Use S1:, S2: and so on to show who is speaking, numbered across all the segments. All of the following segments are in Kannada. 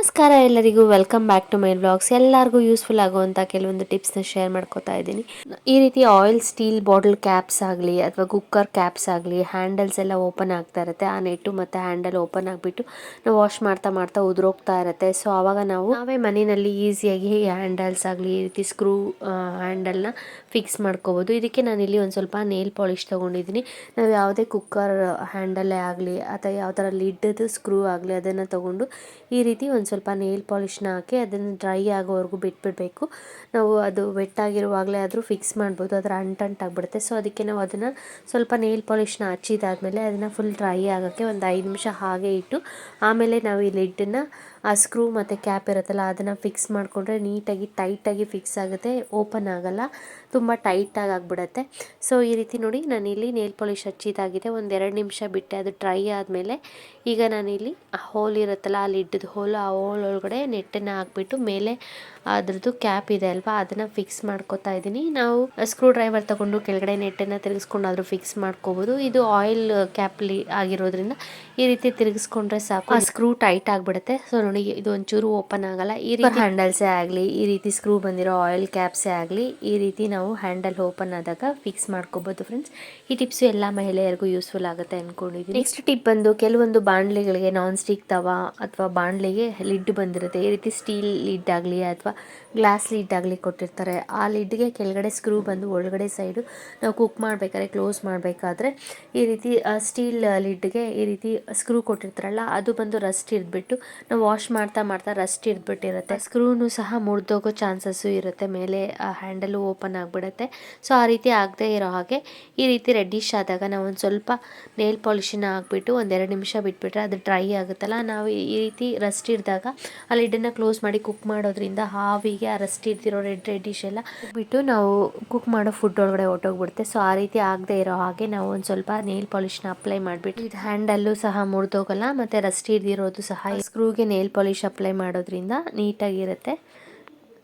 S1: ನಮಸ್ಕಾರ ಎಲ್ಲರಿಗೂ, welcome back to my vlogs. ಎಲ್ಲರಿಗೂ ಯೂಸ್ಫುಲ್ ಆಗುವಂಥ ಕೆಲವೊಂದು ಟಿಪ್ಸ್ನ ಶೇರ್ ಮಾಡ್ಕೋತಾ ಇದ್ದೀನಿ. ಈ ರೀತಿ ಆಯಿಲ್ ಸ್ಟೀಲ್ ಬಾಟಲ್ ಕ್ಯಾಪ್ಸ್ ಆಗಲಿ ಅಥವಾ ಕುಕ್ಕರ್ ಕ್ಯಾಪ್ಸ್ ಆಗಲಿ ಹ್ಯಾಂಡಲ್ಸ್ ಎಲ್ಲ ಓಪನ್ ಆಗ್ತಾ ಇರುತ್ತೆ. ಆ ನೆಟ್ಟು ಮತ್ತು ಹ್ಯಾಂಡಲ್ ಓಪನ್ ಆಗಿಬಿಟ್ಟು ನಾವು ವಾಶ್ ಮಾಡ್ತಾ ಮಾಡ್ತಾ ಉದುರೋಗ್ತಾ ಇರುತ್ತೆ. ಸೊ ಆವಾಗ ನಾವೇ ಮನೆಯಲ್ಲಿ ಈಸಿಯಾಗಿ ಹ್ಯಾಂಡಲ್ಸ್ ಆಗಲಿ ಈ ರೀತಿ ಸ್ಕ್ರೂ ಹ್ಯಾಂಡಲ್ನ ಫಿಕ್ಸ್ ಮಾಡ್ಕೋಬೋದು. ಇದಕ್ಕೆ ನಾನಿಲ್ಲಿ ಒಂದು ಸ್ವಲ್ಪ ನೇಲ್ ಪಾಲಿಶ್ ತೊಗೊಂಡಿದ್ದೀನಿ. ನಾವು ಯಾವುದೇ ಕುಕ್ಕರ್ ಹ್ಯಾಂಡಲ್ಲೇ ಆಗಲಿ ಅಥವಾ ಯಾವ ಥರ ಲಿಡ್ಡದು ಸ್ಕ್ರೂ ಆಗಲಿ ಅದನ್ನು ತೊಗೊಂಡು ಈ ರೀತಿ ಒಂದು ಸ್ವಲ್ಪ ನೇಲ್ ಪಾಲಿಷ್ನ ಹಾಕಿ ಅದನ್ನು ಡ್ರೈ ಆಗೋವರೆಗೂ ಬಿಟ್ಬಿಡಬೇಕು. ನಾವು ಅದು ವೆಟ್ಟಾಗಿರುವಾಗಲೇ ಆದರೂ ಫಿಕ್ಸ್ ಮಾಡ್ಬೋದು, ಅದರ ಅಂಟಂಟಾಗ್ಬಿಡುತ್ತೆ. ಸೊ ಅದಕ್ಕೆ ನಾವು ಅದನ್ನು ಸ್ವಲ್ಪ ನೇಲ್ ಪಾಲಿಷ್ನ ಹಚ್ಚಿದಾದ್ಮೇಲೆ ಅದನ್ನು ಫುಲ್ ಡ್ರೈ ಆಗೋಕ್ಕೆ ಒಂದು 5 ನಿಮಿಷ ಹಾಗೆ ಇಟ್ಟು ಆಮೇಲೆ ನಾವು ಈ ಲಿಡ್ಡನ್ನು ಆ ಸ್ಕ್ರೂ ಮತ್ತು ಕ್ಯಾಪ್ ಇರುತ್ತಲ್ಲ ಅದನ್ನು ಫಿಕ್ಸ್ ಮಾಡಿಕೊಂಡ್ರೆ ನೀಟಾಗಿ ಟೈಟಾಗಿ ಫಿಕ್ಸ್ ಆಗುತ್ತೆ, ಓಪನ್ ಆಗೋಲ್ಲ, ತುಂಬ ಟೈಟಾಗಿ ಆಗಿಬಿಡುತ್ತೆ. ಸೊ ಈ ರೀತಿ ನೋಡಿ ನಾನಿಲ್ಲಿ ನೇಲ್ ಪಾಲಿಶ್ ಹಚ್ಚಿದಾಗಿದೆ. ಒಂದು 2 ನಿಮಿಷ ಬಿಟ್ಟೆ, ಅದು ಡ್ರೈ ಆದಮೇಲೆ ಈಗ ನಾನಿಲ್ಲಿ ಹೋಲ್ ಇರುತ್ತಲ್ಲ ಆ ಲಿಡ್ಡದು ಹೋಲ್, ಆ ಹೋಲ್ ಒಳಗಡೆ ನೆಟ್ಟನ್ನು ಹಾಕ್ಬಿಟ್ಟು ಮೇಲೆ ಅದ್ರದ್ದು ಕ್ಯಾಪ್ ಇದೆ ಅಲ್ವಾ ಅದನ್ನು ಫಿಕ್ಸ್ ಮಾಡ್ಕೋತಾ ಇದ್ದೀನಿ. ನಾವು ಸ್ಕ್ರೂ ಡ್ರೈವರ್ ತಗೊಂಡು ಕೆಳಗಡೆ ನೆಟ್ಟನ್ನು ತಿರುಗಿಸ್ಕೊಂಡಾದ್ರೂ ಫಿಕ್ಸ್ ಮಾಡ್ಕೋಬೋದು. ಇದು ಆಯಿಲ್ ಕ್ಯಾಪ್ಲಿ ಆಗಿರೋದ್ರಿಂದ ಈ ರೀತಿ ತಿರುಗಿಸ್ಕೊಂಡ್ರೆ ಸಾಕು, ಆ ಸ್ಕ್ರೂ ಟೈಟ್ ಆಗಿಬಿಡುತ್ತೆ. ಸೊ ನೋಡಿ ಇದು ಒಂಚೂರು ಓಪನ್ ಆಗಲ್ಲ. ಈ ರೀತಿ ಹ್ಯಾಂಡಲ್ಸೇ ಆಗಲಿ ಈ ರೀತಿ ಸ್ಕ್ರೂ ಬಂದಿರೋ ಆಯಿಲ್ ಕ್ಯಾಪ್ಸೇ ಆಗಲಿ ಈ ರೀತಿ ನಾವು ಹ್ಯಾಂಡಲ್ ಓಪನ್ ಆದಾಗ ಫಿಕ್ಸ್ ಮಾಡ್ಕೋಬೋದು ಫ್ರೆಂಡ್ಸ್. ಈ ಟಿಪ್ಸು ಎಲ್ಲ ಮಹಿಳೆಯರಿಗೂ ಯೂಸ್ಫುಲ್ ಆಗುತ್ತೆ ಅಂದ್ಕೊಂಡಿದ್ದೀನಿ. ನೆಕ್ಸ್ಟ್ ಟಿಪ್ ಬಂದು ಕೆಲವೊಂದು ಬಾಣಲೆಗಳಿಗೆ ನಾನ್ ಸ್ಟಿಕ್ ತವಾ ಅಥವಾ ಬಾಣಲೆಗೆ ಲಿಡ್ ಬಂದಿರುತ್ತೆ. ಈ ರೀತಿ ಸ್ಟೀಲ್ ಲಿಡ್ ಆಗಲಿ ಅಥವಾ ಗ್ಲಾಸ್ ಲಿಡ್ ಆಗಲಿ ಕೊಟ್ಟಿರ್ತಾರೆ. ಆ ಲಿಡ್ಗೆ ಕೆಳಗಡೆ ಸ್ಕ್ರೂ ಬಂದು ಒಳಗಡೆ ಸೈಡು ನಾವು ಕುಕ್ ಮಾಡಬೇಕಾದ್ರೆ ಕ್ಲೋಸ್ ಮಾಡಬೇಕಾದ್ರೆ ಈ ರೀತಿ ಸ್ಟೀಲ್ ಲಿಡ್ಗೆ ಈ ರೀತಿ ಸ್ಕ್ರೂ ಕೊಟ್ಟಿರ್ತಾರಲ್ಲ ಅದು ಬಂದು ರಸ್ಟ್ ಹಿಡಿದ್ಬಿಟ್ಟು ನಾವು ವಾಶ್ ಮಾಡ್ತಾ ಮಾಡ್ತಾ ರಸ್ಟ್ ಹಿಡಿದ್ಬಿಟ್ಟಿರುತ್ತೆ. ಸ್ಕ್ರೂನು ಸಹ ಮುರಿದೋಗೋ ಚಾನ್ಸಸ್ಸು ಇರುತ್ತೆ, ಮೇಲೆ ಹ್ಯಾಂಡಲು ಓಪನ್ ಆಗಿಬಿಡುತ್ತೆ. ಸೊ ಆ ರೀತಿ ಆಗದೆ ಇರೋ ಹಾಗೆ ಈ ರೀತಿ ರೆಡ್ಡಿಶ್ ಆದಾಗ ನಾವು ಒಂದು ಸ್ವಲ್ಪ ನೇಲ್ ಪಾಲಿಶನ್ನ ಹಾಕ್ಬಿಟ್ಟು ಒಂದು 2 ನಿಮಿಷ ಬಿಟ್ಬಿಟ್ರೆ ಅದು ಡ್ರೈ ಆಗುತ್ತಲ್ಲ, ನಾವು ಈ ರೀತಿ ರಸ್ಟ್ ಹಿಡಿದಾಗ ಆ ಲಿಡ್ಡನ್ನು ಕ್ಲೋಸ್ ಮಾಡಿ ಕುಕ್ ಮಾಡೋದ್ರಿಂದ ಹಾವಿಗೆ ಆ ರಸ್ಟ್ ಹಿಡ್ದಿರೋ ರೆಡ್ಡಿಶ್ ಎಲ್ಲ ಬಿಟ್ಟು ನಾವು ಕುಕ್ ಮಾಡೋ ಫುಡ್ ಒಳಗಡೆ ಹೊಟ್ಟೋಗ್ಬಿಡುತ್ತೆ. ಸೊ ಆ ರೀತಿ ಆಗದೆ ಇರೋ ಹಾಗೆ ನಾವು ಒಂದು ಸ್ವಲ್ಪ ನೇಲ್ ಪಾಲಿಷ್ನ ಅಪ್ಲೈ ಮಾಡಿಬಿಟ್ಟು ಇದು ಹ್ಯಾಂಡಲ್ಲು ಸಹ ಮುರಿದೋಗಲ್ಲ ಮತ್ತು ರಸ್ಟ್ ಹಿಡ್ದಿರೋದು ಸಹ ಸ್ಕ್ರೂಗೆ ನೇಲ್ ಪಾಲಿಶ್ ಅಪ್ಲೈ ಮಾಡೋದ್ರಿಂದ ನೀಟಾಗಿರುತ್ತೆ.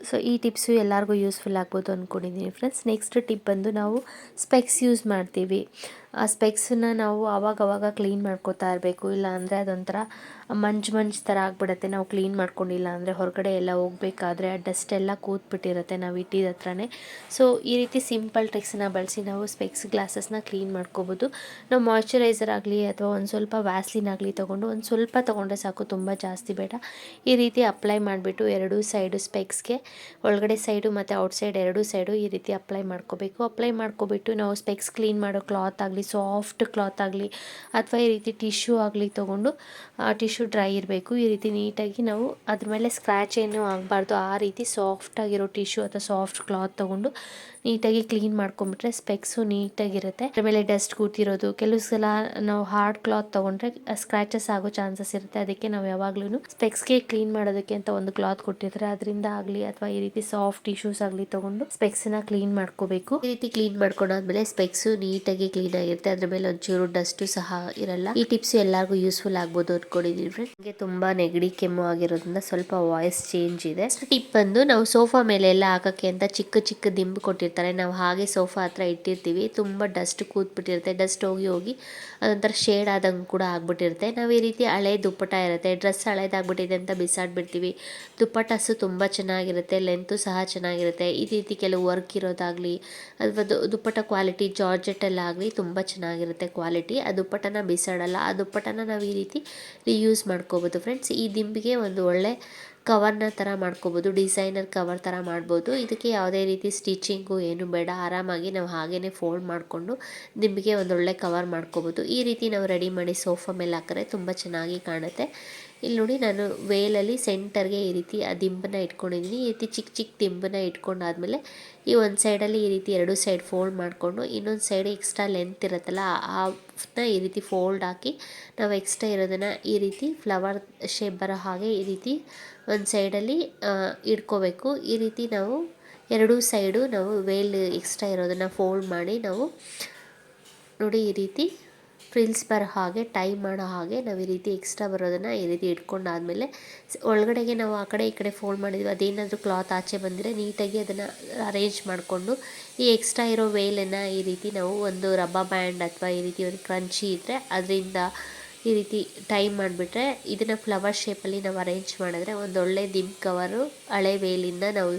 S1: ಸೊ ಈ ಟಿಪ್ಸು ಎಲ್ಲರಿಗೂ ಯೂಸ್ಫುಲ್ ಆಗ್ಬೋದು ಅಂದ್ಕೊಂಡಿದ್ದೀನಿ ಫ್ರೆಂಡ್ಸ್. ನೆಕ್ಸ್ಟ್ ಟಿಪ್ ಬಂದು ನಾವು ಸ್ಪೆಕ್ಸ್ ಯೂಸ್ ಮಾಡ್ತೀವಿ. ಆ ಸ್ಪೆಕ್ಸನ್ನ ನಾವು ಆವಾಗವಾಗ ಕ್ಲೀನ್ ಮಾಡ್ಕೋತಾ ಇರಬೇಕು, ಇಲ್ಲ ಅಂದರೆ ಅದೊಂಥರ ಮಂಜು ಥರ ಆಗಿಬಿಡುತ್ತೆ. ನಾವು ಕ್ಲೀನ್ ಮಾಡ್ಕೊಂಡಿಲ್ಲ ಅಂದರೆ ಹೊರಗಡೆ ಎಲ್ಲ ಹೋಗಬೇಕಾದ್ರೆ ಆ ಡಸ್ಟ್ ಎಲ್ಲ ಕೂತ್ಬಿಟ್ಟಿರುತ್ತೆ ನಾವು ಇಟ್ಟಿದ ಹತ್ರನೇ. ಸೊ ಈ ರೀತಿ ಸಿಂಪಲ್ ಟ್ರಿಕ್ಸನ್ನ ಬಳಸಿ ನಾವು ಸ್ಪೆಕ್ಸ್ ಗ್ಲಾಸಸ್ನ ಕ್ಲೀನ್ ಮಾಡ್ಕೋಬೋದು. ನಾವು ಮಾಯ್ಶ್ಚರೈಸರ್ ಆಗಲಿ ಅಥವಾ ಒಂದು ಸ್ವಲ್ಪ ವ್ಯಾಸ್ಲಿನ್ ಆಗಲಿ ತೊಗೊಂಡು ಒಂದು ಸ್ವಲ್ಪ ತೊಗೊಂಡ್ರೆ ಸಾಕು, ತುಂಬ ಜಾಸ್ತಿ ಬೇಡ. ಈ ರೀತಿ ಅಪ್ಲೈ ಮಾಡಿಬಿಟ್ಟು ಎರಡೂ ಸೈಡು ಸ್ಪೆಕ್ಸ್ಗೆ ಒಳಗಡೆ ಸೈಡು ಮತ್ತು ಔಟ್ಸೈಡ್ ಎರಡೂ ಸೈಡು ಈ ರೀತಿ ಅಪ್ಲೈ ಮಾಡ್ಕೋಬೇಕು. ಅಪ್ಲೈ ಮಾಡ್ಕೊಬಿಟ್ಟು ನಾವು ಸ್ಪೆಕ್ಸ್ ಕ್ಲೀನ್ ಮಾಡೋ ಕ್ಲಾತ್ ಆಗಲಿ, ಸಾಫ್ಟ್ ಕ್ಲಾತ್ ಆಗಲಿ ಅಥವಾ ಈ ರೀತಿ ಟಿಶ್ಯೂ ಆಗಲಿ ತೊಗೊಂಡು ಆ ಟಿಶ್ಯೂ ಡ್ರೈ ಇರಬೇಕು. ಈ ರೀತಿ ನೀಟಾಗಿ ನಾವು ಅದ್ರ ಮೇಲೆ ಸ್ಕ್ರ್ಯಾಚ್ ಏನೂ ಆಗಬಾರ್ದು, ಆ ರೀತಿ ಸಾಫ್ಟಾಗಿರೋ ಟಿಶ್ಯೂ ಅಥವಾ ಸಾಫ್ಟ್ ಕ್ಲಾತ್ ತೊಗೊಂಡು ನೀಟಾಗಿ ಕ್ಲೀನ್ ಮಾಡ್ಕೊಂಬಿಟ್ರೆ ಸ್ಪೆಕ್ಸು ನೀಟಾಗಿರುತ್ತೆ. ಅದ್ರ ಮೇಲೆ ಡಸ್ಟ್ ಕೂತಿರೋದು, ಕೆಲವು ಸಲ ನಾವು ಹಾರ್ಡ್ ಕ್ಲಾತ್ ತೊಗೊಂಡ್ರೆ ಸ್ಕ್ರ್ಯಾಚಸ್ ಆಗೋ ಚಾನ್ಸಸ್ ಇರುತ್ತೆ. ಅದಕ್ಕೆ ನಾವು ಯಾವಾಗ್ಲೂ ಸ್ಪೆಕ್ಸ್ಗೆ ಕ್ಲೀನ್ ಮಾಡೋದಕ್ಕೆ ಅಂತ ಒಂದು ಕ್ಲಾತ್ ಕೊಟ್ಟಿರ್ತಾರೆ, ಅದರಿಂದ ಆಗಲಿ ಅಥವಾ ಈ ರೀತಿ ಸಾಫ್ಟ್ ಟಿಶ್ಯೂಸ್ ಆಗಲಿ ತೊಗೊಂಡು ಸ್ಪೆಕ್ಸನ್ನ ಕ್ಲೀನ್ ಮಾಡ್ಕೋಬೇಕು. ಈ ರೀತಿ ಕ್ಲೀನ್ ಮಾಡ್ಕೊಂಡಾದ್ಮೇಲೆ ಸ್ಪೆಕ್ಸು ನೀಟಾಗಿ ಕ್ಲೀನ್ ಆಗಿರುತ್ತೆ, ಅದ್ರ ಮೇಲೆ ಒಂಚೂರು ಡಸ್ಟು ಸಹ ಇರಲ್ಲ. ಈ ಟಿಪ್ಸ್ ಎಲ್ಲರಿಗೂ ಯೂಸ್ಫುಲ್ ಆಗ್ಬೋದು ಅಂದ್ಕೊಂಡಿದ್ದೀನಿ ಫ್ರೆಂಡ್ಸ್. ನನಗೆ ತುಂಬ ನೆಗಡಿ ಕೆಮ್ಮು ಆಗಿರೋದ್ರಿಂದ ಸ್ವಲ್ಪ ವಾಯ್ಸ್ ಚೇಂಜ್ ಇದೆ. ಟಿಪ್ ಬಂದು ನಾವು ಸೋಫಾ ಮೇಲೆ ಎಲ್ಲ ಹಾಕೋಕ್ಕೆ ಅಂತ ಚಿಕ್ಕ ಚಿಕ್ಕ ದಿಂಬು ಕೊಟ್ಟಿರ್ತಾರೆ. ನಾವು ಹಾಗೆ ಸೋಫಾ ಹತ್ರ ಇಟ್ಟಿರ್ತೀವಿ, ತುಂಬ ಡಸ್ಟ್ ಕೂತ್ಬಿಟ್ಟಿರುತ್ತೆ, ಡಸ್ಟ್ ಹೋಗಿ ಹೋಗಿ ಅದೊಂಥರ ಶೇಡ್ ಆದಂಗೆ ಕೂಡ ಆಗ್ಬಿಟ್ಟಿರುತ್ತೆ. ನಾವು ಈ ರೀತಿ ಹಳೆ ದುಪ್ಪಟ ಇರುತ್ತೆ, ಡ್ರೆಸ್ ಹಳೇದಾಗ್ಬಿಟ್ಟಿದೆ ಅಂತ ಬಿಸಾಡ್ಬಿಡ್ತೀವಿ. ದುಪ್ಪಟಾಸು ತುಂಬ ಚೆನ್ನಾಗಿರುತ್ತೆ, ಲೆಂತು ಸಹ ಚೆನ್ನಾಗಿರುತ್ತೆ. ಈ ರೀತಿ ಕೆಲವು ವರ್ಕ್ ಇರೋದಾಗಲಿ ಅಥವಾ ದುಪ್ಪಟ ಕ್ವಾಲಿಟಿ ಜಾರ್ಜೆಟಲ್ಲಾಗಲಿ ತುಂಬ ಚೆನ್ನಾಗಿರುತ್ತೆ ಕ್ವಾಲಿಟಿ. ಆ ದುಪ್ಪಟನ ಬಿಸಾಡಲ್ಲ, ಆ ದುಪ್ಪಟನ ನಾವು ಈ ರೀತಿ ರಿಯೂಸ್ ಮಾಡ್ಕೋಬೋದು ಫ್ರೆಂಡ್ಸ್. ಈ ದಿಂಬಿಗೆ ಒಂದು ಒಳ್ಳೆ ಕವರ್ನ ಥರ ಮಾಡ್ಕೋಬೋದು, ಡಿಸೈನರ್ ಕವರ್ ಥರ ಮಾಡ್ಬೋದು. ಇದಕ್ಕೆ ಯಾವುದೇ ರೀತಿ ಸ್ಟಿಚಿಂಗು ಏನು ಬೇಡ, ಆರಾಮಾಗಿ ನಾವು ಹಾಗೇ ಫೋಲ್ಡ್ ಮಾಡಿಕೊಂಡು ದಿಂಬಿಗೆ ಒಂದೊಳ್ಳೆ ಕವರ್ ಮಾಡ್ಕೋಬೋದು. ಈ ರೀತಿ ನಾವು ರೆಡಿ ಮಾಡಿ ಸೋಫಾ ಮೇಲೆ ಹಾಕಿದ್ರೆ ತುಂಬ ಚೆನ್ನಾಗಿ ಕಾಣುತ್ತೆ. ಇಲ್ಲಿ ನೋಡಿ ನಾನು ವೇಲಲ್ಲಿ ಸೆಂಟರ್ಗೆ ಈ ರೀತಿ ಆ ದಿಂಬನ್ನ ಇಟ್ಕೊಂಡಿದ್ದೀನಿ. ಈ ರೀತಿ ಚಿಕ್ಕ ಚಿಕ್ಕ ದಿಂಬನ್ನ ಇಟ್ಕೊಂಡಾದ್ಮೇಲೆ ಈ ಒಂದು ಸೈಡಲ್ಲಿ ಈ ರೀತಿ ಎರಡು ಸೈಡ್ ಫೋಲ್ಡ್ ಮಾಡಿಕೊಂಡು ಇನ್ನೊಂದು ಸೈಡ್ ಎಕ್ಸ್ಟ್ರಾ ಲೆಂತ್ ಇರುತ್ತಲ್ಲ ಆಫ್ನ ಈ ರೀತಿ ಫೋಲ್ಡ್ ಹಾಕಿ ನಾವು ಎಕ್ಸ್ಟ್ರಾ ಇರೋದನ್ನು ಈ ರೀತಿ ಫ್ಲವರ್ ಶೇಪ್ ಬರೋ ಹಾಗೆ ಈ ರೀತಿ ಒಂದು ಸೈಡಲ್ಲಿ ಇಟ್ಕೋಬೇಕು. ಈ ರೀತಿ ನಾವು ಎರಡೂ ಸೈಡು ನಾವು ವೇಲ್ ಎಕ್ಸ್ಟ್ರಾ ಇರೋದನ್ನು ಫೋಲ್ಡ್ ಮಾಡಿ ನಾವು ನೋಡಿ ಈ ರೀತಿ ಫ್ರಿಲ್ಸ್ ಬರೋ ಹಾಗೆ ಟೈ ಮಾಡೋ ಹಾಗೆ ನಾವು ಈ ರೀತಿ ಎಕ್ಸ್ಟ್ರಾ ಬರೋದನ್ನು ಈ ರೀತಿ ಇಟ್ಕೊಂಡಾದ್ಮೇಲೆ ಒಳಗಡೆಗೆ ನಾವು ಆ ಕಡೆ ಈ ಕಡೆ ಫೋಲ್ಡ್ ಮಾಡಿದ್ವಿ, ಅದೇನಾದರೂ ಕ್ಲಾತ್ ಆಚೆ ಬಂದರೆ ನೀಟಾಗಿ ಅದನ್ನು ಅರೇಂಜ್ ಮಾಡಿಕೊಂಡು ಈ ಎಕ್ಸ್ಟ್ರಾ ಇರೋ ವೇಲನ್ನು ಈ ರೀತಿ ನಾವು ಒಂದು ರಬ್ಬರ್ ಬ್ಯಾಂಡ್ ಅಥವಾ ಈ ರೀತಿ ಒಂದು ಕ್ರಂಚಿ ಇದ್ದರೆ ಅದರಿಂದ ಈ ರೀತಿ ಟೈ ಮಾಡಿಬಿಟ್ರೆ ಇದನ್ನು ಫ್ಲವರ್ ಶೇಪಲ್ಲಿ ನಾವು ಅರೇಂಜ್ ಮಾಡಿದ್ರೆ ಒಂದೊಳ್ಳೆ ದಿಂಬು ಕವರು ಹಳೆ ವೇಲಿಂದ ನಾವು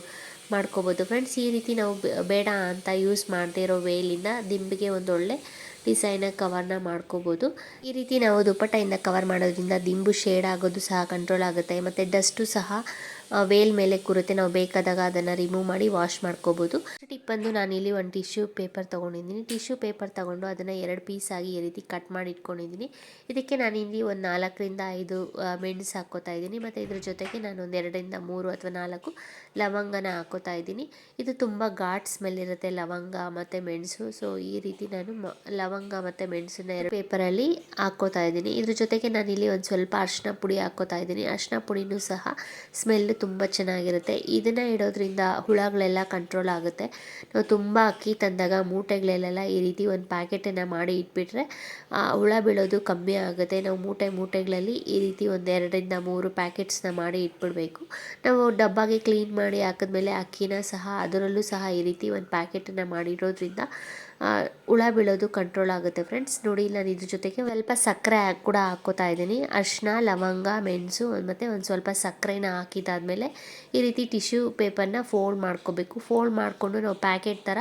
S1: ಮಾಡ್ಕೋಬೋದು ಫ್ರೆಂಡ್ಸ್. ಈ ರೀತಿ ನಾವು ಬೇಡ ಅಂತ ಯೂಸ್ ಮಾಡದೇ ಇರೋ ವೇಲಿಂದ ದಿಂಬಿಗೆ ಒಂದೊಳ್ಳೆ ಡಿಸೈನ ಕವರ್ನ ಮಾಡ್ಕೋಬೋದು. ಈ ರೀತಿ ನಾವು ದುಪ್ಪಟ್ಟೆಯಿಂದ ಕವರ್ ಮಾಡೋದ್ರಿಂದ ದಿಂಬು ಶೇಡ್ ಆಗೋದು ಸಹ ಕಂಟ್ರೋಲ್ ಆಗುತ್ತೆ ಮತ್ತು ಡಸ್ಟು ಸಹ ವೇಲ್ ಮೇಲೆ ಕೂರುತ್ತೆ. ನಾವು ಬೇಕಾದಾಗ ಅದನ್ನು ರಿಮೂವ್ ಮಾಡಿ ವಾಶ್ ಮಾಡ್ಕೋಬೋದು. ಟಿಪ್ ಬಂದು ನಾನಿಲ್ಲಿ ಒಂದು ಟಿಶ್ಯೂ ಪೇಪರ್ ತೊಗೊಂಡಿದ್ದೀನಿ. ಟಿಶ್ಯೂ ಪೇಪರ್ ತೊಗೊಂಡು ಅದನ್ನು 2 ಪೀಸ್ ಆಗಿ ಈ ರೀತಿ ಕಟ್ ಮಾಡಿ ಇಟ್ಕೊಂಡಿದ್ದೀನಿ. ಇದಕ್ಕೆ ನಾನಿಲ್ಲಿ ಒಂದು 4ರಿಂದ 5 ಮೆಣಸು ಹಾಕ್ಕೋತಾ ಇದ್ದೀನಿ ಮತ್ತು ಇದ್ರ ಜೊತೆಗೆ ನಾನು ಒಂದು 2ರಿಂದ 3 ಅಥವಾ 4 ಲವಂಗನ ಹಾಕ್ಕೋತಾ ಇದ್ದೀನಿ. ಇದು ತುಂಬ ಘಾಟ್ ಸ್ಮೆಲ್ ಇರುತ್ತೆ ಲವಂಗ ಮತ್ತು ಮೆಣಸು. ಸೊ ಈ ರೀತಿ ನಾನು ಲವಂಗ ಮತ್ತು ಮೆಣಸನ್ನ 2 ಪೇಪರಲ್ಲಿ ಹಾಕ್ಕೋತಾ ಇದ್ದೀನಿ. ಇದ್ರ ಜೊತೆಗೆ ನಾನಿಲ್ಲಿ ಒಂದು ಸ್ವಲ್ಪ ಅರಿಶಿನ ಪುಡಿ ಹಾಕ್ಕೋತಾ ಇದ್ದೀನಿ. ಅರಿಶಿನ ಪುಡಿನೂ ಸಹ ಸ್ಮೆಲ್ಲು ತುಂಬ ಚೆನ್ನಾಗಿರುತ್ತೆ. ಇದನ್ನು ಇಡೋದ್ರಿಂದ ಹುಳಗಳೆಲ್ಲ ಕಂಟ್ರೋಲ್ ಆಗುತ್ತೆ. ನಾವು ತುಂಬ ಅಕ್ಕಿ ತಂದಾಗ ಮೂಟೆಗಳಲ್ಲೆಲ್ಲ ಈ ರೀತಿ ಒಂದು ಪ್ಯಾಕೆಟನ್ನು ಮಾಡಿ ಇಟ್ಬಿಟ್ರೆ ಹುಳ ಬೀಳೋದು ಕಮ್ಮಿ ಆಗುತ್ತೆ. ನಾವು ಮೂಟೆಗಳಲ್ಲಿ ಈ ರೀತಿ ಒಂದು 2ರಿಂದ 3 ಪ್ಯಾಕೆಟ್ಸ್ನ ಮಾಡಿ ಇಟ್ಬಿಡಬೇಕು. ನಾವು ಡಬ್ಬಾಗೆ ಕ್ಲೀನ್ ಮಾಡಿ ಹಾಕಿದ್ಮೇಲೆ ಅಕ್ಕಿನ ಸಹ ಅದರಲ್ಲೂ ಸಹ ಈ ರೀತಿ ಒಂದು ಪ್ಯಾಕೆಟನ್ನು ಮಾಡಿರೋದ್ರಿಂದ ಹುಳ ಬೀಳೋದು ಕಂಟ್ರೋಲ್ ಆಗುತ್ತೆ ಫ್ರೆಂಡ್ಸ್. ನೋಡಿ ನಾನು ಇದ್ರ ಜೊತೆಗೆ ಸ್ವಲ್ಪ ಸಕ್ಕರೆ ಕೂಡ ಹಾಕ್ಕೋತಾ ಇದ್ದೀನಿ. ಅರಿಶಿನ, ಲವಂಗ, ಮೆಣಸು ಮತ್ತು ಒಂದು ಸ್ವಲ್ಪ ಸಕ್ಕರೆನ ಹಾಕಿದಾದ್ಮೇಲೆ ಈ ರೀತಿ ಟಿಶ್ಯೂ ಪೇಪರ್ನ ಫೋಲ್ಡ್ ಮಾಡ್ಕೋಬೇಕು. ಫೋಲ್ಡ್ ಮಾಡಿಕೊಂಡು ನಾವು ಪ್ಯಾಕೆಟ್ ಥರ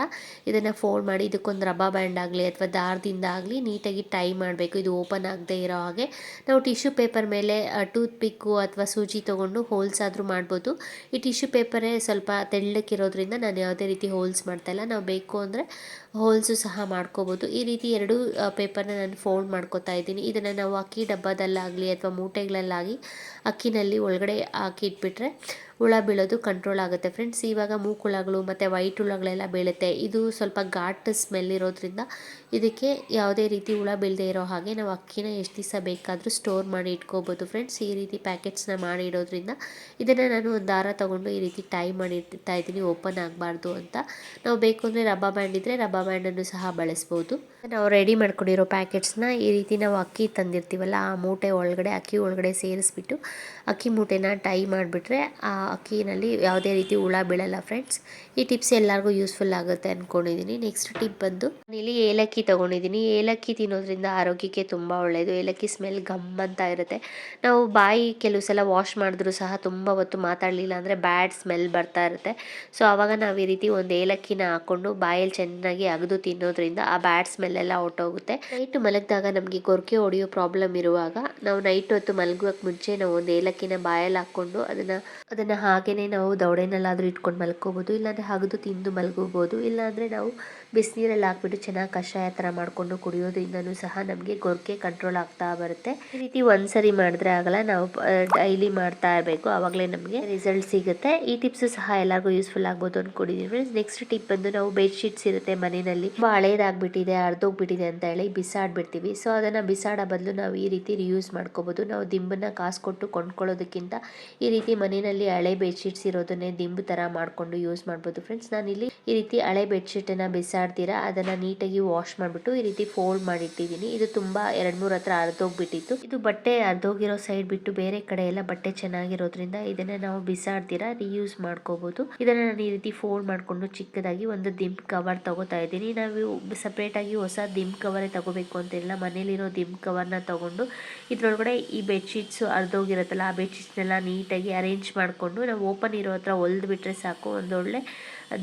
S1: ಇದನ್ನು ಫೋಲ್ಡ್ ಮಾಡಿ ಇದಕ್ಕೊಂದು ರಬ್ಬರ್ ಬ್ಯಾಂಡ್ ಆಗಲಿ ಅಥವಾ ದಾರದಿಂದ ಆಗಲಿ ನೀಟಾಗಿ ಟೈ ಮಾಡಬೇಕು. ಇದು ಓಪನ್ ಆಗದೆ ಇರೋ ಹಾಗೆ ನಾವು ಟಿಶ್ಯೂ ಪೇಪರ್ ಮೇಲೆ ಟೂತ್ ಪಿಕ್ಕು ಅಥವಾ ಸೂಜಿ ತೊಗೊಂಡು ಹೋಲ್ಸ್ ಆದರೂ ಮಾಡ್ಬೋದು. ಈ ಟಿಶ್ಯೂ ಪೇಪರೇ ಸ್ವಲ್ಪ ತೆಳ್ಳಕ್ಕಿರೋದ್ರಿಂದ ನಾನು ಯಾವುದೇ ರೀತಿ ಹೋಲ್ಸ್ ಮಾಡ್ತಾಯಿಲ್ಲ. ನಾವು ಬೇಕು ಅಂದರೆ ಹೋಲ್ಸು ಸಹ ಮಾಡ್ಕೋಬೋದು. ಈ ರೀತಿ 2 ಪೇಪರ್ನ ನಾನು ಫೋಲ್ಡ್ ಮಾಡ್ಕೋತಾ ಇದ್ದೀನಿ. ಇದನ್ನು ನಾವು ಅಕ್ಕಿ ಡಬ್ಬದಲ್ಲಾಗಲಿ ಅಥವಾ ಮೂಟೆಗಳಲ್ಲಾಗಿ ಅಕ್ಕಿನಲ್ಲಿ ಒಳಗಡೆ ಹಾಕಿ ಇಟ್ಬಿಟ್ರೆ ಹುಳ ಬೀಳೋದು ಕಂಟ್ರೋಲ್ ಆಗುತ್ತೆ ಫ್ರೆಂಡ್ಸ್. ಇವಾಗ ಮೂಕುಳಗಳು ಮತ್ತು ವೈಟ್ ಹುಳಗಳೆಲ್ಲ ಬೀಳುತ್ತೆ. ಇದು ಸ್ವಲ್ಪ ಘಾಟ್ ಸ್ಮೆಲ್ ಇರೋದ್ರಿಂದ ಇದಕ್ಕೆ ಯಾವುದೇ ರೀತಿ ಹುಳ ಬೀಳದೆ ಇರೋ ಹಾಗೆ ನಾವು ಅಕ್ಕಿನ ಎಷ್ಟು ದಿವಸ ಬೇಕಾದರೂ ಸ್ಟೋರ್ ಮಾಡಿ ಇಟ್ಕೋಬೋದು ಫ್ರೆಂಡ್ಸ್. ಈ ರೀತಿ ಪ್ಯಾಕೆಟ್ಸ್ನ ಮಾಡಿ ಇಡೋದ್ರಿಂದ ಇದನ್ನು ನಾನು ಒಂದು ದಾರ ತೊಗೊಂಡು ಈ ರೀತಿ ಟೈ ಮಾಡಿ ಇಡ್ತಾ ಇದ್ದೀನಿ, ಓಪನ್ ಆಗಬಾರ್ದು ಅಂತ. ನಾವು ಬೇಕು ಅಂದರೆ ರಬ್ಬರ್ ಬ್ಯಾಂಡ್ ಇದ್ದರೆ ರಬ್ಬರ್ ಬ್ಯಾಂಡನ್ನು ಸಹ ಬಳಸ್ಬೋದು. ನಾವು ರೆಡಿ ಮಾಡ್ಕೊಂಡಿರೋ ಪ್ಯಾಕೆಟ್ಸ್ನ ಈ ರೀತಿ ನಾವು ಅಕ್ಕಿ ತಂದಿರ್ತೀವಲ್ಲ ಆ ಮೂಟೆ ಒಳಗಡೆ ಅಕ್ಕಿ ಒಳಗಡೆ ಸೇರಿಸ್ಬಿಟ್ಟು ಅಕ್ಕಿ ಮೂಟೆನ ಟೈ ಮಾಡಿಬಿಟ್ರೆ ಆ ಅಕ್ಕಿನಲ್ಲಿ ಯಾವುದೇ ರೀತಿ ಹುಳ ಬೀಳಲ್ಲ ಫ್ರೆಂಡ್ಸ್. ಈ ಟಿಪ್ಸ್ ಎಲ್ಲರಿಗೂ ಯೂಸ್ಫುಲ್ ಆಗುತ್ತೆ ಅಂದ್ಕೊಂಡಿದ್ದೀನಿ. ನೆಕ್ಸ್ಟ್ ಟಿಪ್ ಬಂದು ನಾನಿಲ್ಲಿ ಏಲಕ್ಕಿ ತೊಗೊಂಡಿದ್ದೀನಿ. ಏಲಕ್ಕಿ ತಿನ್ನೋದ್ರಿಂದ ಆರೋಗ್ಯಕ್ಕೆ ತುಂಬ ಒಳ್ಳೆಯದು. ಏಲಕ್ಕಿ ಸ್ಮೆಲ್ ಗಮ್ ಅಂತ ಇರುತ್ತೆ. ನಾವು ಬಾಯಿ ಕೆಲವು ಸಲ ವಾಶ್ ಮಾಡಿದ್ರೂ ಸಹ ತುಂಬ ಹೊತ್ತು ಮಾತಾಡಲಿಲ್ಲ ಅಂದರೆ ಬ್ಯಾಡ್ ಸ್ಮೆಲ್ ಬರ್ತಾ ಇರುತ್ತೆ. ಸೊ ಆವಾಗ ನಾವು ಈ ರೀತಿ ಒಂದು ಏಲಕ್ಕಿನ ಹಾಕ್ಕೊಂಡು ಬಾಯಲ್ಲಿ ಚೆನ್ನಾಗಿ ಅಗೆದು ತಿನ್ನೋದ್ರಿಂದ ಆ ಬ್ಯಾಡ್ ಸ್ಮೆಲ್ಲೆಲ್ಲ ಹೊರಟೋಗುತ್ತೆ. ನೈಟ್ ಮಲಗಿದಾಗ ನಮಗೆ ಗೊರಕೆ ಹೊಡೆಯೋ ಪ್ರಾಬ್ಲಮ್ ಇರುವಾಗ ನಾವು ನೈಟ್ ಹೊತ್ತು ಮಲಗೋಕ್ಕೆ ಮುಂಚೆ ನಾವು ಒಂದು ಏಲಕ್ಕಿನ ಬಾಯಲ್ಲಿ ಹಾಕ್ಕೊಂಡು ಅದನ್ನು ಹಾಗೆಯೇ ನಾವು ದವಡೆನಲ್ಲಾದರೂ ಇಟ್ಕೊಂಡು ಮಲ್ಕೋಬೋದು. ಇಲ್ಲಾಂದರೆ ಅಗೆದು ತಿಂದು ಮಲ್ಕೋಬೋದು. ಇಲ್ಲಾಂದರೆ ನಾವು ಬಿಸಿನೀರಲ್ಲಿ ಹಾಕ್ಬಿಟ್ಟು ಚೆನ್ನಾಗಿ ಕಷಾಯ ಥರ ಮಾಡಿಕೊಂಡು ಕುಡಿಯೋದ್ರಿಂದನೂ ಸಹ ನಮಗೆ ಗೊರಕೆ ಕಂಟ್ರೋಲ್ ಆಗ್ತಾ ಬರುತ್ತೆ. ಈ ರೀತಿ ಒಂದ್ಸರಿ ಮಾಡಿದ್ರೆ ಆಗಲ್ಲ, ನಾವು ಡೈಲಿ ಮಾಡ್ತಾ ಇರಬೇಕು. ಆವಾಗಲೇ ನಮಗೆ ರಿಸಲ್ಟ್ ಸಿಗುತ್ತೆ. ಈ ಟಿಪ್ಸು ಸಹ ಎಲ್ಲರಿಗೂ ಯೂಸ್ಫುಲ್ ಆಗ್ಬೋದು ಅಂದ್ಕೊಂಡಿದ್ದೀನಿ ಫ್ರೆಂಡ್ಸ್. ನೆಕ್ಸ್ಟ್ ಟಿಪ್ ಬಂದು ನಾವು ಬೆಡ್ಶೀಟ್ಸ್ ಇರುತ್ತೆ ಮನೆಯಲ್ಲಿ ತುಂಬ ಹಳೇದಾಗ್ಬಿಟ್ಟಿದೆ, ಅರ್ಧೋಗ್ಬಿಟ್ಟಿದೆ ಅಂತ ಹೇಳಿ ಬಿಸಾಡ್ಬಿಡ್ತೀವಿ. ಸೊ ಅದನ್ನು ಬಿಸಾಡೋ ಬದಲು ನಾವು ಈ ರೀತಿ ರಿಯೂಸ್ ಮಾಡ್ಕೋಬೋದು. ನಾವು ದಿಂಬನ್ನು ಕಾಸು ಕೊಟ್ಟು ಕೊಂಡ್ಕೊಳ್ಳೋದಕ್ಕಿಂತ ಈ ರೀತಿ ಮನೆಯಲ್ಲಿ ಹಳೆ ಬೆಡ್ಶೀಟ್ಸ್ ಇರೋದನ್ನೇ ದಿಂಬು ಥರ ಮಾಡಿಕೊಂಡು ಯೂಸ್ ಮಾಡ್ಬೋದು ಫ್ರೆಂಡ್ಸ್. ನಾನಿಲ್ಲಿ ಈ ರೀತಿ ಹಳೆ ಬೆಡ್ಶೀಟನ್ನು ಬಿಸಾಡ್ತೀರಾ ಅದನ್ನು ನೀಟಾಗಿ ವಾಶ್ ಮಾಡಿಬಿಟ್ಟು ಈ ರೀತಿ ಫೋಲ್ಡ್ ಮಾಡಿಟ್ಟಿದ್ದೀನಿ. ಇದು ತುಂಬ 2-3 ಹತ್ರ ಅರ್ಧೋಗ್ಬಿಟ್ಟಿತ್ತು. ಇದು ಬಟ್ಟೆ ಅರ್ಧೋಗಿರೋ ಸೈಡ್ ಬಿಟ್ಟು ಬೇರೆ ಕಡೆ ಎಲ್ಲ ಬಟ್ಟೆ ಚೆನ್ನಾಗಿರೋದ್ರಿಂದ ಇದನ್ನು ನಾವು ಬಿಸಾಡ್ತೀರಾ ರಿಯೂಸ್ ಮಾಡ್ಕೋಬೋದು. ಇದನ್ನು ನಾನು ಈ ರೀತಿ ಫೋಲ್ಡ್ ಮಾಡಿಕೊಂಡು ಚಿಕ್ಕದಾಗಿ ಒಂದು ದಿಂಬು ಕವರ್ ತಗೋತಾ ಇದ್ದೀನಿ. ನಾವು ಸಪ್ರೇಟಾಗಿ ಹೊಸ ದಿಂಬು ಕವರೇ ತಗೋಬೇಕು ಅಂತಿಲ್ಲ. ಮನೇಲಿರೋ ದಿಂಬು ಕವರ್ನ ತಗೊಂಡು ಇದರೊಳಗಡೆ ಈ ಬೆಡ್ಶೀಟ್ಸು ಅರ್ಧೋಗಿರುತ್ತಲ್ಲ ಆ ಬೆಡ್ಶೀಟ್ಸ್ನೆಲ್ಲ ನೀಟಾಗಿ ಅರೇಂಜ್ ಮಾಡಿಕೊಂಡು ನಾವು ಓಪನ್ ಇರೋ ಹತ್ರ ಹೊಲ್ದು ಬಿಟ್ಟರೆ ಸಾಕು, ಒಂದೊಳ್ಳೆ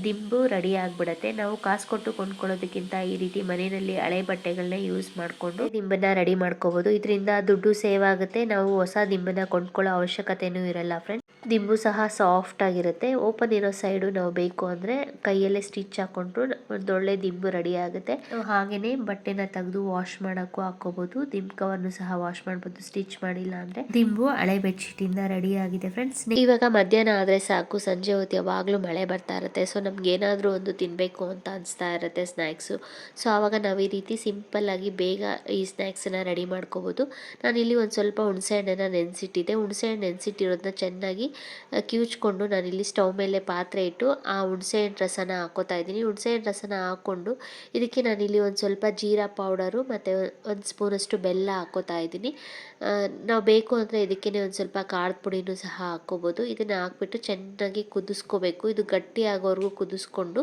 S1: ದಿಂಬು ರೆಡಿ ಆಗಿಬಿಡುತ್ತೆ. ನಾವು ಕಾಸು ಕೊಟ್ಟು ಕೊಂಡ್ಕೊಳ್ಳೋದಕ್ಕಿಂತ ಈ ರೀತಿ ಮನೆಯಲ್ಲಿ ಹಳೆ ಬಟ್ಟೆಗಳನ್ನ ಯೂಸ್ ಮಾಡಿಕೊಂಡು ದಿಂಬನ್ನು ರೆಡಿ ಮಾಡ್ಕೋಬೋದು. ಇದರಿಂದ ದುಡ್ಡು ಸೇವ್ ಆಗುತ್ತೆ. ನಾವು ಹೊಸ ದಿಂಬನ್ನು ಕೊಂಡ್ಕೊಳ್ಳೋ ಅವಶ್ಯಕತೆಯೂ ಇರಲ್ಲ ಫ್ರೆಂಡ್ಸ್. ದಿಂಬು ಸಹ ಸಾಫ್ಟ್ ಆಗಿರುತ್ತೆ. ಓಪನ್ ಇರೋ ಸೈಡು ನಾವು ಬೇಕು ಅಂದರೆ ಕೈಯಲ್ಲೇ ಸ್ಟಿಚ್ ಹಾಕ್ಕೊಂಡ್ರು ಒಂದೊಳ್ಳೆ ದಿಂಬು ರೆಡಿ ಆಗುತ್ತೆ. ನಾವು ಹಾಗೆಯೇ ಬಟ್ಟೆನ ತೆಗೆದು ವಾಶ್ ಮಾಡೋಕ್ಕೂ ಹಾಕೋಬೋದು. ದಿಂಬು ಕವರ್ನು ಸಹ ವಾಶ್ ಮಾಡ್ಬೋದು ಸ್ಟಿಚ್ ಮಾಡಿಲ್ಲ ಅಂದರೆ. ದಿಂಬು ಹಳೆ ಬೆಡ್ಶೀಟಿಂದ ರೆಡಿ ಆಗಿದೆ ಫ್ರೆಂಡ್ಸ್. ಇವಾಗ ಮಧ್ಯಾಹ್ನ ಆದರೆ ಸಾಕು, ಸಂಜೆ ಹೊತ್ತು ಯಾವಾಗಲೂ ಮಳೆ ಬರ್ತಾ ಇರುತ್ತೆ. ಸೊ ನಮ್ಗೆ ಏನಾದರೂ ಒಂದು ತಿನ್ನಬೇಕು ಅಂತ ಅನಿಸ್ತಾ ಇರುತ್ತೆ ಸ್ನ್ಯಾಕ್ಸು. ಸೊ ಆವಾಗ ನಾವು ಈ ರೀತಿ ಸಿಂಪಲ್ಲಾಗಿ ಬೇಗ ಈ ಸ್ನ್ಯಾಕ್ಸನ್ನು ರೆಡಿ ಮಾಡ್ಕೋಬೋದು. ನಾನಿಲ್ಲಿ ಒಂದು ಸ್ವಲ್ಪ ಹುಣಸೆಹಣ್ಣನ್ನು ನೆನೆಸಿಟ್ಟಿದ್ದೆ. ಹುಣಸೆಹಣ್ಣು ನೆನೆಸಿಟ್ಟಿರೋದನ್ನ ಚೆನ್ನಾಗಿ ಕಿವುಚ್ಕೊಂಡು ನಾನಿಲ್ಲಿ ಸ್ಟವ್ ಮೇಲೆ ಪಾತ್ರೆ ಇಟ್ಟು ಆ ಹುಣಸೆಹಣ್ಣು ರಸನ ಹಾಕ್ಕೋತಾ ಇದ್ದೀನಿ. ಹುಣಸೆಹಣ್ಣು ರಸನ ಹಾಕ್ಕೊಂಡು ಇದಕ್ಕೆ ನಾನಿಲ್ಲಿ ಒಂದು ಸ್ವಲ್ಪ ಜೀರಾ ಪೌಡರು ಮತ್ತು ಒಂದು ಸ್ಪೂನಷ್ಟು ಬೆಲ್ಲ ಹಾಕ್ಕೋತಾ ಇದ್ದೀನಿ. ನಾವು ಬೇಕು ಅಂದರೆ ಇದಕ್ಕೇ ಒಂದು ಸ್ವಲ್ಪ ಖಾರದ ಪುಡಿನೂ ಸಹ ಹಾಕ್ಕೋಬೋದು. ಇದನ್ನು ಹಾಕ್ಬಿಟ್ಟು ಚೆನ್ನಾಗಿ ಕುದಿಸ್ಕೋಬೇಕು. ಇದು ಗಟ್ಟಿ ಆಗೋವರೆಗೂ ಆಗೋವರೆಗೂ ಕುದಿಸ್ಕೊಂಡು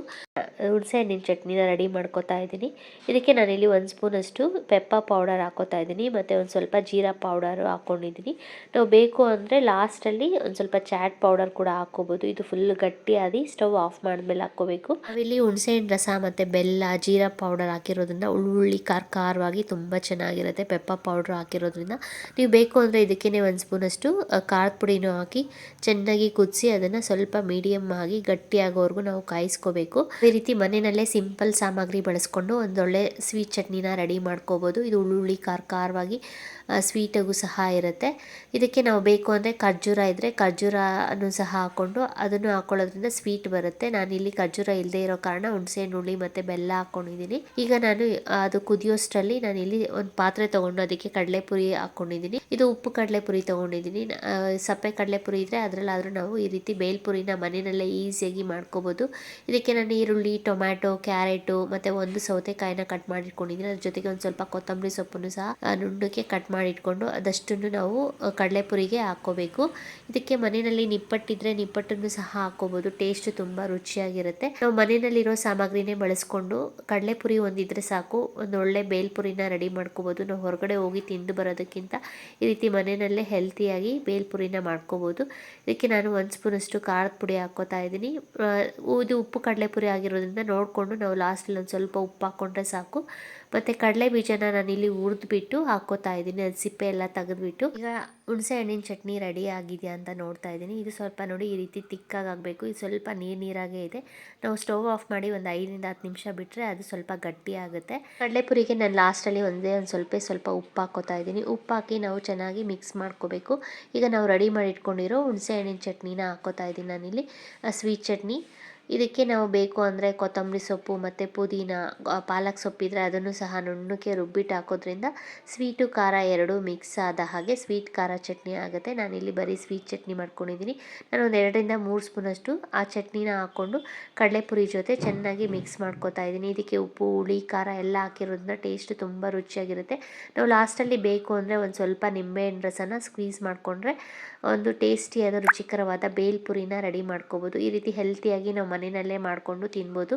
S1: ಹುಣಸೆ ಹಣ್ಣಿನ ಚಟ್ನಿನ ರೆಡಿ ಮಾಡ್ಕೊತಾ ಇದ್ದೀನಿ. ಇದಕ್ಕೆ ನಾನಿಲ್ಲಿ 1 ಸ್ಪೂನಷ್ಟು ಪೆಪ್ಪರ್ ಪೌಡರ್ ಹಾಕೋತಾ ಇದ್ದೀನಿ ಮತ್ತು ಒಂದು ಸ್ವಲ್ಪ ಜೀರಾ ಪೌಡರು ಹಾಕ್ಕೊಂಡಿದ್ದೀನಿ. ನಾವು ಬೇಕು ಅಂದರೆ ಲಾಸ್ಟಲ್ಲಿ ಒಂದು ಸ್ವಲ್ಪ ಚಾಟ್ ಪೌಡರ್ ಕೂಡ ಹಾಕ್ಕೋಬೋದು. ಇದು ಫುಲ್ ಗಟ್ಟಿಯಾಗಿ ಸ್ಟವ್ ಆಫ್ ಮಾಡಿದ್ಮೇಲೆ ಹಾಕ್ಕೋಬೇಕು. ನಾವಿಲ್ಲಿ ಹುಣಸೆಹಣ್ಣು ರಸ ಮತ್ತು ಬೆಲ್ಲ ಜೀರಾ ಪೌಡರ್ ಹಾಕಿರೋದ್ರಿಂದ ಹುಳಿ ಖಾರವಾಗಿ ತುಂಬ ಚೆನ್ನಾಗಿರುತ್ತೆ. ಪೆಪ್ಪರ್ ಪೌಡ್ರ್ ಹಾಕಿರೋದ್ರಿಂದ ನೀವು ಬೇಕು ಅಂದರೆ ಇದಕ್ಕೇ 1 ಸ್ಪೂನಷ್ಟು ಖಾರದ ಪುಡಿನೂ ಹಾಕಿ ಚೆನ್ನಾಗಿ ಕುದಿಸಿ ಅದನ್ನು ಸ್ವಲ್ಪ ಮೀಡಿಯಮ್ ಆಗಿ ಗಟ್ಟಿಯಾಗೋವರೆಗೂ ನಾವು ಕಾಯಿಸ್ಕೋಬೇಕು. ಈ ರೀತಿ ಮನೆಯಲ್ಲೇ ಸಿಂಪಲ್ ಸಾಮಗ್ರಿ ಬಳಸ್ಕೊಂಡು ಒಂದೊಳ್ಳೆ ಸ್ವೀಟ್ ಚಟ್ನಿನ ರೆಡಿ ಮಾಡ್ಕೋಬೋದು. ಇದು ಹುಳಿ ಖಾರವಾಗಿ ಸ್ವೀಟಾಗೂ ಸಹ ಇರುತ್ತೆ. ಇದಕ್ಕೆ ನಾವು ಬೇಕು ಅಂದರೆ ಖರ್ಜೂರ ಇದ್ದರೆ ಖರ್ಜೂರನೂ ಸಹ ಹಾಕ್ಕೊಂಡು ಅದನ್ನು ಹಾಕೊಳ್ಳೋದ್ರಿಂದ ಸ್ವೀಟ್ ಬರುತ್ತೆ. ನಾನಿಲ್ಲಿ ಖರ್ಜೂರ ಇಲ್ಲದೆ ಇರೋ ಕಾರಣ ಹುಣಸೆಹಣ್ಣು ಹುಳಿ ಮತ್ತು ಬೆಲ್ಲ ಹಾಕ್ಕೊಂಡಿದ್ದೀನಿ. ಈಗ ನಾನು ಅದು ಕುದಿಯೋಷ್ಟರಲ್ಲಿ ನಾನಿಲ್ಲಿ ಒಂದು ಪಾತ್ರೆ ತೊಗೊಂಡು ಅದಕ್ಕೆ ಕಡಲೆಪುರಿ ಹಾಕ್ಕೊಂಡಿದ್ದೀನಿ. ಇದು ಉಪ್ಪು ಕಡಲೆಪುರಿ ತೊಗೊಂಡಿದ್ದೀನಿ. ಸಪ್ಪೆ ಕಡಲೆಪುರಿ ಇದ್ದರೆ ಅದರಲ್ಲಾದರೂ ನಾವು ಈ ರೀತಿ ಬೇಲ್ಪುರಿನ ಮನೆಯಲ್ಲೇ ಈಸಿಯಾಗಿ ಮಾಡ್ಕೋಬೋದು. ಇದಕ್ಕೆ ನಾನು ಈರುಳ್ಳಿ, ಟೊಮ್ಯಾಟೊ, ಕ್ಯಾರೆಟು ಮತ್ತು ಒಂದು ಸೌತೆಕಾಯಿನ ಕಟ್ ಮಾಡಿ ಇಟ್ಕೊಂಡಿದ್ದೀನಿ. ಅದ್ರ ಜೊತೆಗೆ ಒಂದು ಸ್ವಲ್ಪ ಕೊತ್ತಂಬರಿ ಸೊಪ್ಪನ್ನು ಸಹ ನುಣ್ಣಕ್ಕೆ ಕಟ್ ಮಾಡಿ ಇಟ್ಕೊಂಡು ಅದಷ್ಟನ್ನು ನಾವು ಕಡಲೆಪುರಿಗೆ ಹಾಕ್ಕೋಬೇಕು. ಇದಕ್ಕೆ ಮನೆಯಲ್ಲಿ ನಿಪ್ಪಟ್ಟಿದ್ರೆ ನಿಪ್ಪಟ್ಟನ್ನು ಸಹ ಹಾಕ್ಕೋಬೋದು. ಟೇಸ್ಟ್ ತುಂಬ ರುಚಿಯಾಗಿರುತ್ತೆ. ನಾವು ಮನೆಯಲ್ಲಿರೋ ಸಾಮಗ್ರಿನೇ ಬಳಸ್ಕೊಂಡು ಕಡಲೆಪುರಿ ಒಂದಿದ್ರೆ ಸಾಕು, ಒಂದು ಒಳ್ಳೆ ಬೇಲ್ಪುರಿನ ರೆಡಿ ಮಾಡ್ಕೋಬೋದು. ನಾವು ಹೊರಗಡೆ ಹೋಗಿ ತಿಂದು ಬರೋದಕ್ಕಿಂತ ಈ ರೀತಿ ಮನೆಯಲ್ಲೇ ಹೆಲ್ತಿಯಾಗಿ ಬೇಲ್ಪುರಿನ ಮಾಡ್ಕೋಬೋದು. ಇದಕ್ಕೆ ನಾನು 1 ಸ್ಪೂನಷ್ಟು ಖಾರದ ಪುಡಿ ಹಾಕ್ಕೋತಾ ಇದ್ದೀನಿ. ಇದು ಉಪ್ಪು ಕಡಲೆಪುರಿ ಆಗಿರೋದ್ರಿಂದ ನೋಡಿಕೊಂಡು ನಾವು ಲಾಸ್ಟಲ್ಲಿ ಒಂದು ಸ್ವಲ್ಪ ಉಪ್ಪು ಹಾಕ್ಕೊಂಡ್ರೆ ಸಾಕು. ಮತ್ತು ಕಡಲೆ ಬೀಜನ ನಾನಿಲ್ಲಿ ಹುರಿದ್ಬಿಟ್ಟು ಹಾಕ್ಕೋತಾ ಇದ್ದೀನಿ. ಅದು ಸಿಪ್ಪೆ ಎಲ್ಲ ತೆಗೆದ್ಬಿಟ್ಟು. ಈಗ ಹುಣಸೆ ಹಣ್ಣಿನ ಚಟ್ನಿ ರೆಡಿ ಆಗಿದೆಯಾ ಅಂತ ನೋಡ್ತಾ ಇದ್ದೀನಿ. ಇದು ಸ್ವಲ್ಪ ನೋಡಿ ಈ ರೀತಿ ತಿಕ್ಕಾಗಿ ಆಗಬೇಕು. ಇದು ಸ್ವಲ್ಪ ನೀರಾಗೇ ಇದೆ. ನಾವು ಸ್ಟವ್ ಆಫ್ ಮಾಡಿ ಒಂದು 5ರಿಂದ 10 ನಿಮಿಷ ಬಿಟ್ಟರೆ ಅದು ಸ್ವಲ್ಪ ಗಟ್ಟಿ ಆಗುತ್ತೆ. ಕಡಲೆಪುರಿಗೆ ನಾನು ಲಾಸ್ಟಲ್ಲಿ ಒಂದು ಸ್ವಲ್ಪ ಉಪ್ಪು ಹಾಕ್ಕೋತಾ ಇದ್ದೀನಿ. ಉಪ್ಪು ಹಾಕಿ ನಾವು ಚೆನ್ನಾಗಿ ಮಿಕ್ಸ್ ಮಾಡ್ಕೋಬೇಕು. ಈಗ ನಾವು ರೆಡಿ ಮಾಡಿ ಇಟ್ಕೊಂಡಿರೋ ಹುಣಸೆ ಹಣ್ಣಿನ ಚಟ್ನಿನ ಹಾಕ್ಕೋತಾ ಇದ್ದೀನಿ ನಾನಿಲ್ಲಿ, ಸ್ವೀಟ್ ಚಟ್ನಿ. ಇದಕ್ಕೆ ನಾವು ಬೇಕು ಅಂದರೆ ಕೊತ್ತಂಬರಿ ಸೊಪ್ಪು ಮತ್ತು ಪುದೀನ, ಪಾಲಕ್ ಸೊಪ್ಪಿದ್ರೆ ಅದನ್ನು ಸಹ ನುಣ್ಣಕ್ಕೆ ರುಬ್ಬಿಟ್ಟು ಹಾಕೋದ್ರಿಂದ ಸ್ವೀಟು ಖಾರ ಎರಡೂ ಮಿಕ್ಸ್ ಆದ ಹಾಗೆ ಸ್ವೀಟ್ ಖಾರ ಚಟ್ನಿ ಆಗುತ್ತೆ. ನಾನಿಲ್ಲಿ ಬರೀ ಸ್ವೀಟ್ ಚಟ್ನಿ ಮಾಡ್ಕೊಂಡಿದ್ದೀನಿ. ನಾನು ಒಂದು 2ರಿಂದ 3 ಸ್ಪೂನಷ್ಟು ಆ ಚಟ್ನಿನ ಹಾಕ್ಕೊಂಡು ಕಡಲೆಪುರಿ ಜೊತೆ ಚೆನ್ನಾಗಿ ಮಿಕ್ಸ್ ಮಾಡ್ಕೋತಾ ಇದ್ದೀನಿ. ಇದಕ್ಕೆ ಉಪ್ಪು, ಹುಳಿ, ಖಾರ ಎಲ್ಲ ಹಾಕಿರೋದ್ರಿಂದ ಟೇಸ್ಟ್ ತುಂಬ ರುಚಿಯಾಗಿರುತ್ತೆ. ನಾವು ಲಾಸ್ಟಲ್ಲಿ ಬೇಕು ಅಂದರೆ ಒಂದು ಸ್ವಲ್ಪ ನಿಂಬೆಹಣ್ಣು ರಸನ ಸ್ಕ್ವೀಸ್ ಮಾಡಿಕೊಂಡ್ರೆ ಒಂದು ಟೇಸ್ಟಿಯಾದ ರುಚಿಕರವಾದ ಬೇಲ್ಪುರಿನ ರೆಡಿ ಮಾಡ್ಕೋಬೋದು. ಈ ರೀತಿ ಹೆಲ್ತಿಯಾಗಿ ನಾವು ಮನೆಯಲ್ಲೇ ಮಾಡಿಕೊಂಡು ತಿನ್ಬೋದು.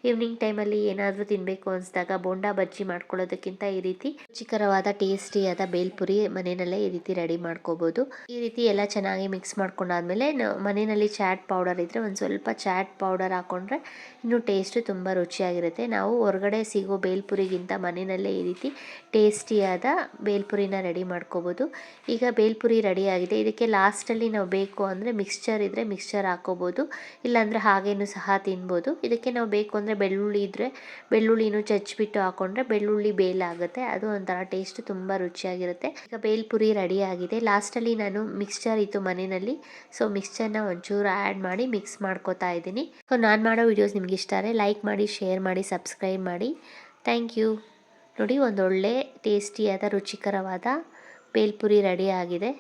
S1: ಈವ್ನಿಂಗ್ ಟೈಮಲ್ಲಿ ಏನಾದರೂ ತಿನ್ನಬೇಕು ಅನಿಸಿದಾಗ ಬೋಂಡಾ ಬಜ್ಜಿ ಮಾಡ್ಕೊಳ್ಳೋದಕ್ಕಿಂತ ಈ ರೀತಿ ರುಚಿಕರವಾದ ಟೇಸ್ಟಿಯಾದ ಬೇಲ್ಪುರಿ ಮನೆಯಲ್ಲೇ ಈ ರೀತಿ ರೆಡಿ ಮಾಡ್ಕೋಬೋದು. ಈ ರೀತಿ ಎಲ್ಲ ಚೆನ್ನಾಗಿ ಮಿಕ್ಸ್ ಮಾಡ್ಕೊಂಡಾದ್ಮೇಲೆ ನಾವು ಮನೆಯಲ್ಲಿ ಚಾಟ್ ಪೌಡರ್ ಇದ್ದರೆ ಒಂದು ಸ್ವಲ್ಪ ಚಾಟ್ ಪೌಡರ್ ಹಾಕ್ಕೊಂಡ್ರೆ ಇನ್ನೂ ಟೇಸ್ಟ್ ತುಂಬ ರುಚಿಯಾಗಿರುತ್ತೆ. ನಾವು ಹೊರಗಡೆ ಸಿಗೋ ಬೇಲ್ಪುರಿಗಿಂತ ಮನೆಯಲ್ಲೇ ಈ ರೀತಿ ಟೇಸ್ಟಿಯಾದ ಬೇಲ್ಪುರಿನ ರೆಡಿ ಮಾಡ್ಕೋಬೋದು. ಈಗ ಬೇಲ್ಪುರಿ ರೆಡಿ ಆಗಿದೆ. ಇದಕ್ಕೆ ಲಾಸ್ಟಲ್ಲಿ ನಾವು ಬೇಕು ಅಂದರೆ ಮಿಕ್ಸ್ಚರ್ ಇದ್ದರೆ ಮಿಕ್ಸ್ಚರ್ ಹಾಕ್ಕೋಬೋದು, ಇಲ್ಲಾಂದರೆ ಹಾಗೇನೂ ಸಹ ತಿನ್ಬೋದು. ಇದಕ್ಕೆ ನಾವು ಬೇಕು ಅಂದರೆ ಬೆಳ್ಳುಳ್ಳಿ ಇದ್ದರೆ ಬೆಳ್ಳುಳ್ಳಿನೂ ಚಚ್ಚಿಬಿಟ್ಟು ಹಾಕ್ಕೊಂಡ್ರೆ ಬೆಳ್ಳುಳ್ಳಿ ಬೇಲಾಗುತ್ತೆ. ಅದು ಒಂಥರ ಟೇಸ್ಟ್ ತುಂಬ ರುಚಿಯಾಗಿರುತ್ತೆ. ಈಗ ಬೇಲ್ಪುರಿ ರೆಡಿ ಆಗಿದೆ. ಲಾಸ್ಟಲ್ಲಿ ನಾನು ಮಿಕ್ಸ್ಚರ್ ಇತ್ತು ಮನೆಯಲ್ಲಿ, ಸೊ ಮಿಕ್ಸ್ಚರ್ನ ಒಂಚೂರು ಆ್ಯಡ್ ಮಾಡಿ ಮಿಕ್ಸ್ ಮಾಡ್ಕೋತಾ ಇದ್ದೀನಿ. ಸೊ ನಾನು ಮಾಡೋ ವಿಡಿಯೋಸ್ ನಿಮ್ಗೆ ಇಷ್ಟ ಆದರೆ ಲೈಕ್ ಮಾಡಿ, ಶೇರ್ ಮಾಡಿ, ಸಬ್ಸ್ಕ್ರೈಬ್ ಮಾಡಿ. Thank you. ನೋಡಿ, ಒಂದೊಳ್ಳೆ ಟೇಸ್ಟಿಯಾದ ರುಚಿಕರವಾದ ಬೇಲ್ಪುರಿ ರೆಡಿ ಆಗಿದೆ.